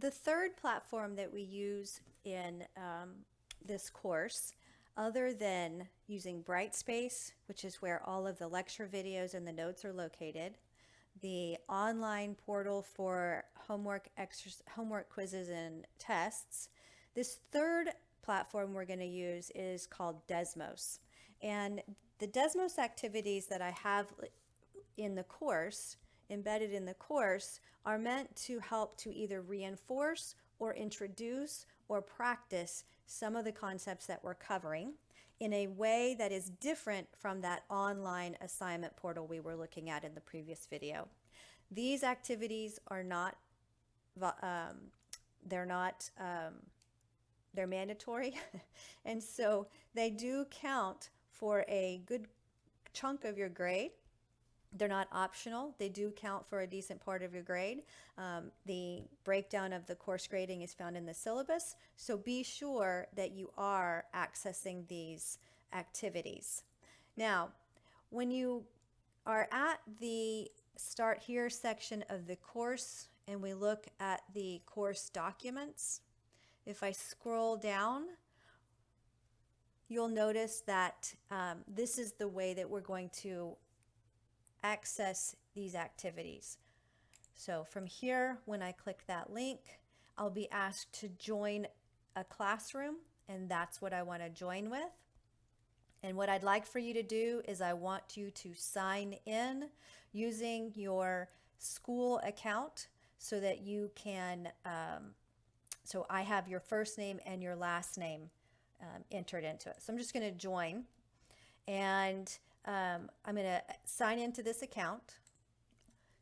The third platform that we use in this course, other than using Brightspace, which is where all of the lecture videos and the notes are located, the online portal for homework quizzes and tests, this third platform we're going to use is called Desmos. And the Desmos activities that I have in the course, embedded in the course, are meant to help to either reinforce or introduce or practice some of the concepts that we're covering in a way that is different from that online assignment portal we were looking at in the previous video. These activities are not, they're not, they're mandatory. And so they do count for a good chunk of your grade. They're not optional. They do count for a decent part of your grade. The breakdown of the course grading is found in the syllabus, so be sure that you are accessing these activities. Now, when you are at the Start Here section of the course and we look at the course documents, if I scroll down, you'll notice that this is the way that we're going to access these activities. So from here, when I click that link, I'll be asked to join a classroom, and that's what I want to join with. And what I'd like for you to do is I want you to sign in using your school account so that you can, so I have your first name and your last name entered into it. So I'm just going to join, and I'm going to sign into this account.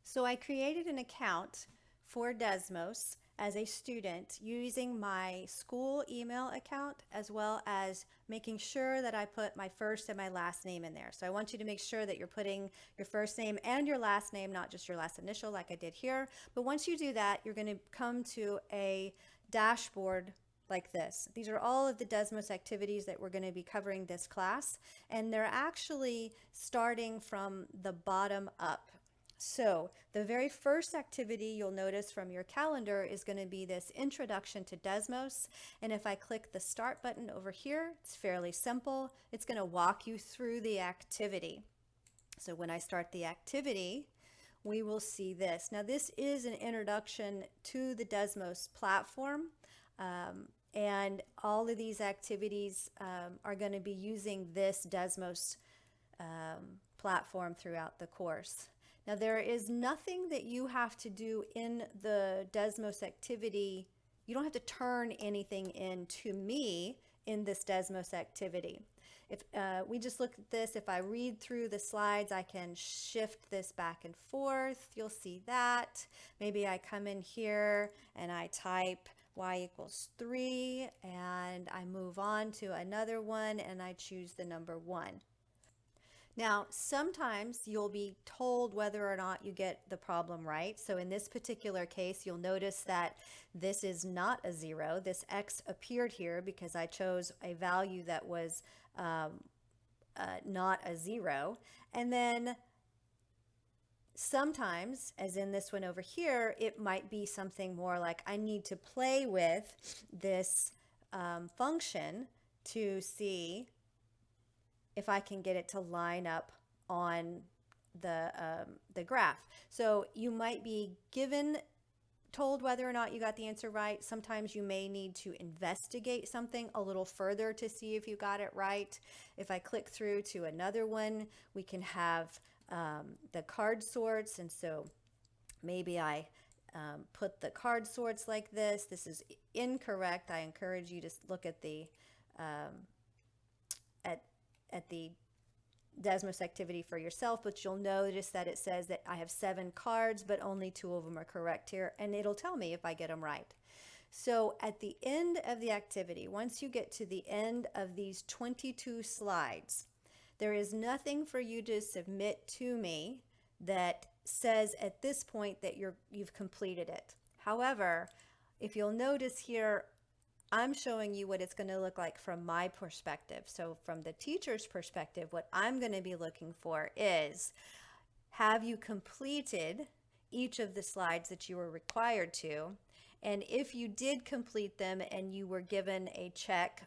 So I created an account for Desmos as a student using my school email account, as well as making sure that I put my first and my last name in there. So I want you to make sure that you're putting your first name and your last name, not just your last initial like I did here. But once you do that, you're going to come to a dashboard like this. These are all of the Desmos activities that we're going to be covering this class, and they're actually starting from the bottom up. So the very first activity you'll notice from your calendar is going to be this introduction to Desmos. And if I click the start button over here, it's fairly simple. It's going to walk you through the activity. So when I start the activity, we will see this. Now this is an introduction to the Desmos platform. And all of these activities are going to be using this Desmos platform throughout the course. Now there is nothing that you have to do in the Desmos activity. You don't have to turn anything in to me in this Desmos activity. If we just look at this, if I read through the slides, I can shift this back and forth. You'll see that. Maybe I come in here and I type y=3, and I move on to another one and I choose the number 1. Now, sometimes you'll be told whether or not you get the problem right. So in this particular case, you'll notice that this is not a 0. This X appeared here because I chose a value that was not a 0. And then sometimes, as in this one over here, it might be something more like I need to play with this function to see if I can get it to line up on the graph. So you might be told whether or not you got the answer right. Sometimes you may need to investigate something a little further to see if you got it right. If I click through to another one, we can have the card sorts, and so maybe I put the card sorts like this. This is incorrect. I encourage you to look at the at the Desmos activity for yourself, but you'll notice that it says that I have 7 cards, but only 2 of them are correct here, and it'll tell me if I get them right. So at the end of the activity, once you get to the end of these 22 slides, there is nothing for you to submit to me that says at this point that you've completed it. However, if you'll notice here, I'm showing you what it's going to look like from my perspective. So from the teacher's perspective, what I'm going to be looking for is, have you completed each of the slides that you were required to? And if you did complete them and you were given a check,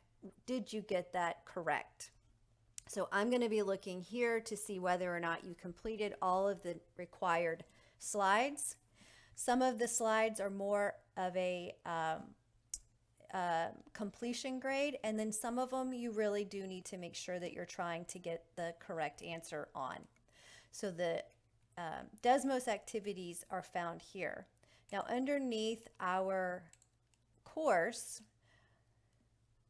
did you get that correct? So I'm going to be looking here to see whether or not you completed all of the required slides. Some of the slides are more of a completion grade, and then some of them you really do need to make sure that you're trying to get the correct answer on. So the Desmos activities are found here. Now underneath our course,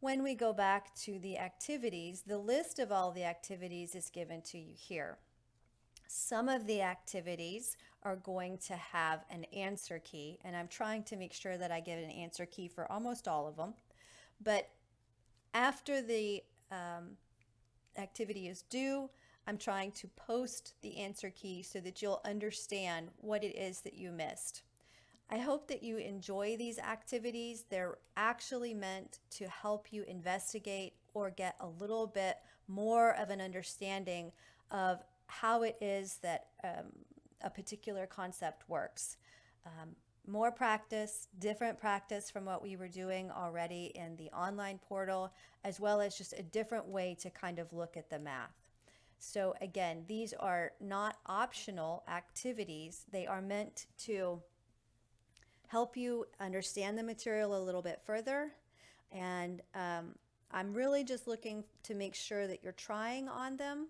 when we go back to the activities, the list of all the activities is given to you here. Some of the activities are going to have an answer key, and I'm trying to make sure that I get an answer key for almost all of them. But after the activity is due, I'm trying to post the answer key so that you'll understand what it is that you missed. I hope that you enjoy these activities. They're actually meant to help you investigate or get a little bit more of an understanding of how it is that a particular concept works. More practice, different practice from what we were doing already in the online portal, as well as just a different way to kind of look at the math. So again, these are not optional activities. They are meant to help you understand the material a little bit further. And I'm really just looking to make sure that you're trying on them,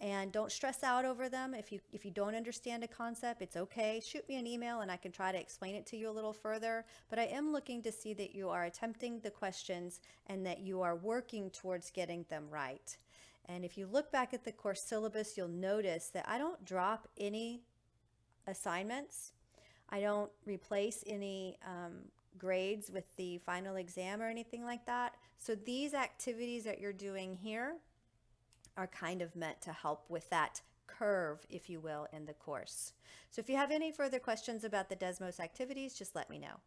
and don't stress out over them. If you don't understand a concept, it's okay. Shoot me an email and I can try to explain it to you a little further. But I am looking to see that you are attempting the questions and that you are working towards getting them right. And if you look back at the course syllabus, you'll notice that I don't drop any assignments. I don't replace any grades with the final exam or anything like that. So these activities that you're doing here are kind of meant to help with that curve, if you will, in the course. So if you have any further questions about the Desmos activities, just let me know.